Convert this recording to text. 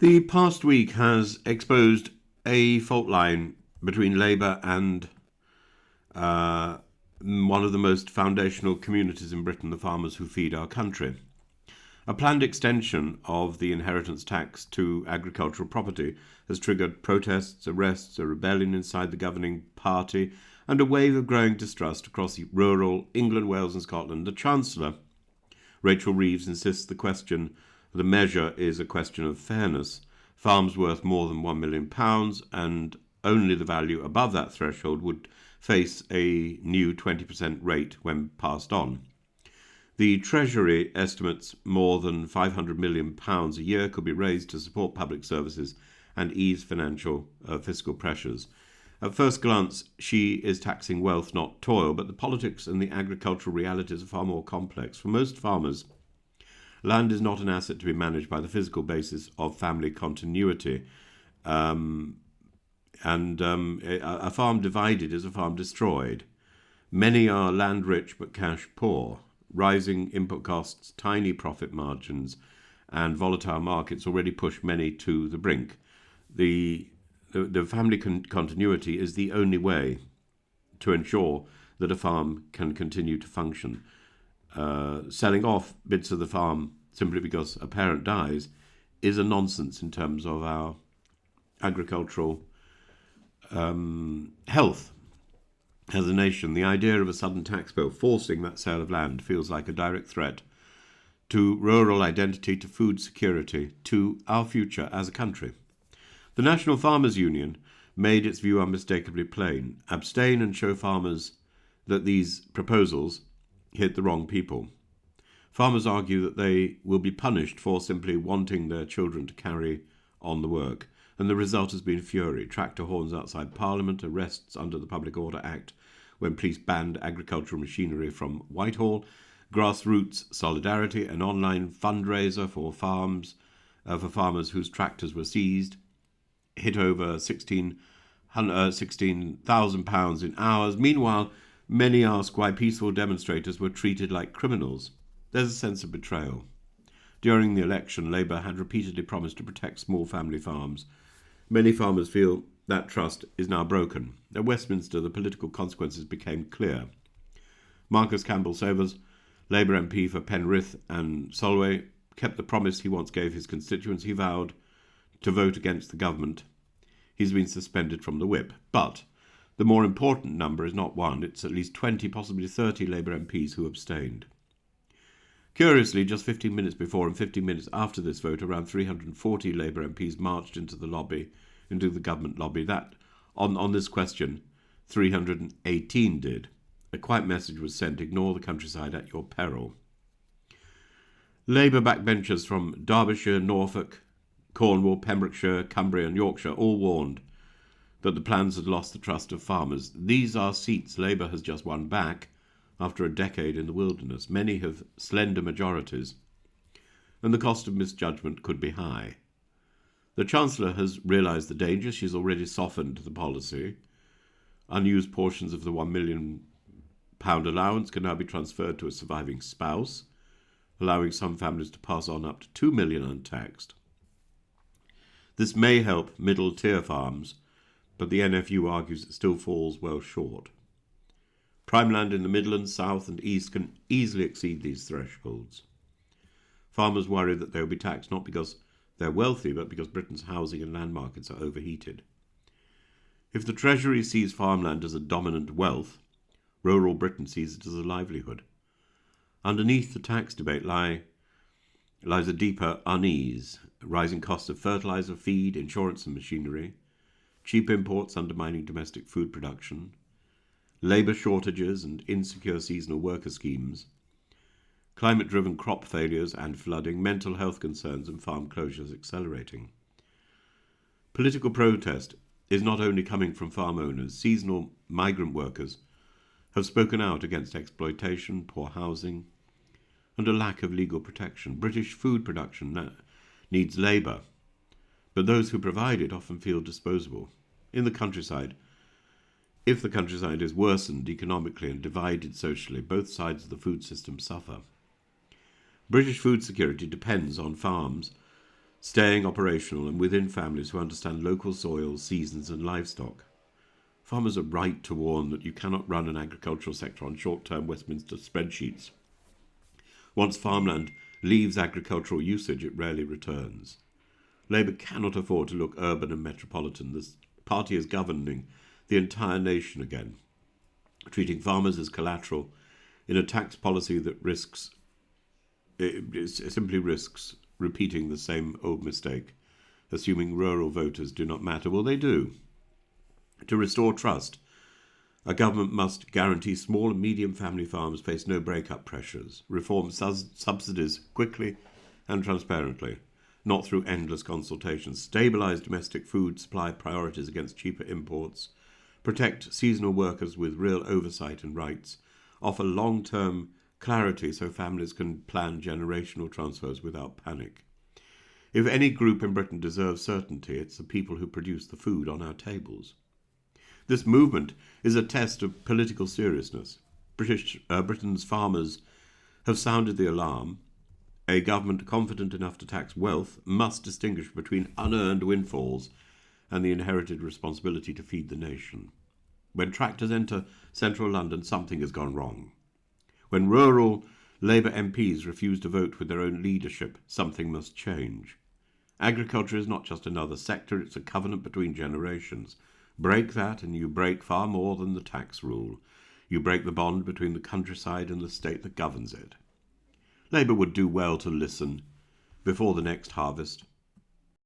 The past week has exposed a fault line between Labour and one of the most foundational communities in Britain, the farmers who feed our country. A planned extension of the inheritance tax to agricultural property has triggered protests, arrests, a rebellion inside the governing party, and a wave of growing distrust across rural England, Wales and Scotland. The Chancellor, Rachel Reeves, insists the measure is a question of fairness. Farms worth more than £1 million and only the value above that threshold would face a new 20% rate when passed on. The Treasury estimates more than £500 million a year could be raised to support public services and ease fiscal pressures. At first glance, she is taxing wealth, not toil, but the politics and the agricultural realities are far more complex. For most farmers, land is not an asset to be managed by the physical basis of family continuity. A farm divided is a farm destroyed. Many are land rich but cash poor. Rising input costs, tiny profit margins, and volatile markets already push many to the brink. The family continuity is the only way to ensure that a farm can continue to function. Selling off bits of the farm simply because a parent dies is a nonsense in terms of our agricultural health as a nation. The idea of a sudden tax bill forcing that sale of land feels like a direct threat to rural identity, to food security, to our future as a country. The National Farmers Union made its view unmistakably plain: abstain and show farmers that these proposals hit the wrong people. Farmers argue that they will be punished for simply wanting their children to carry on the work, and the result has been fury. Tractor horns outside Parliament, arrests under the Public Order Act when police banned agricultural machinery from Whitehall, grassroots solidarity, an online fundraiser for farmers whose tractors were seized, hit over £16,000 in hours. Meanwhile, many ask why peaceful demonstrators were treated like criminals. There's a sense of betrayal. During the election, Labour had repeatedly promised to protect small family farms. Many farmers feel that trust is now broken. At Westminster, the political consequences became clear. Marcus Campbell-Savers, Labour MP for Penrith and Solway, kept the promise he once gave his constituents. He vowed to vote against the government. He's been suspended from the whip. But the more important number is not one, it's at least 20, possibly 30 Labour MPs who abstained. Curiously, just 15 minutes before and 15 minutes after this vote, around 340 Labour MPs marched into the government lobby. That, on this question, 318 did. A quiet message was sent: ignore the countryside at your peril. Labour backbenchers from Derbyshire, Norfolk, Cornwall, Pembrokeshire, Cumbria and Yorkshire all warned that the plans had lost the trust of farmers. These are seats Labour has just won back after a decade in the wilderness. Many have slender majorities, and the cost of misjudgment could be high. The Chancellor has realised the danger. She's already softened the policy. Unused portions of the £1 million allowance can now be transferred to a surviving spouse, allowing some families to pass on up to £2 million untaxed. This may help middle-tier farms, but the NFU argues it still falls well short. Prime land in the Midlands, South and East can easily exceed these thresholds. Farmers worry that they will be taxed not because they're wealthy, but because Britain's housing and land markets are overheated. If the Treasury sees farmland as a dominant wealth, rural Britain sees it as a livelihood. Underneath the tax debate lies a deeper unease: rising costs of fertiliser, feed, insurance and machinery, cheap imports undermining domestic food production, labour shortages and insecure seasonal worker schemes, climate-driven crop failures and flooding, mental health concerns and farm closures accelerating. Political protest is not only coming from farm owners. Seasonal migrant workers have spoken out against exploitation, poor housing, and a lack of legal protection. British food production needs labour, but those who provide it often feel disposable. In the countryside, if the countryside is worsened economically and divided socially, both sides of the food system suffer. British food security depends on farms staying operational and within families who understand local soils, seasons and livestock. Farmers are right to warn that you cannot run an agricultural sector on short-term Westminster spreadsheets. Once farmland leaves agricultural usage, it rarely returns. Labour cannot afford to look urban and metropolitan. The party is governing the entire nation again, treating farmers as collateral in a tax policy that simply risks repeating the same old mistake, assuming rural voters do not matter. Well, they do. To restore trust, a government must guarantee small and medium family farms face no break-up pressures, reform subsidies quickly and transparently, not through endless consultations, stabilise domestic food supply priorities against cheaper imports, protect seasonal workers with real oversight and rights, offer long-term clarity so families can plan generational transfers without panic. If any group in Britain deserves certainty, it's the people who produce the food on our tables. This movement is a test of political seriousness. Britain's farmers have sounded the alarm. A government confident enough to tax wealth must distinguish between unearned windfalls and the inherited responsibility to feed the nation. When tractors enter central London, something has gone wrong. When rural Labour MPs refuse to vote with their own leadership, something must change. Agriculture is not just another sector, it's a covenant between generations. Break that and you break far more than the tax rule. You break the bond between the countryside and the state that governs it. Labour would do well to listen before the next harvest.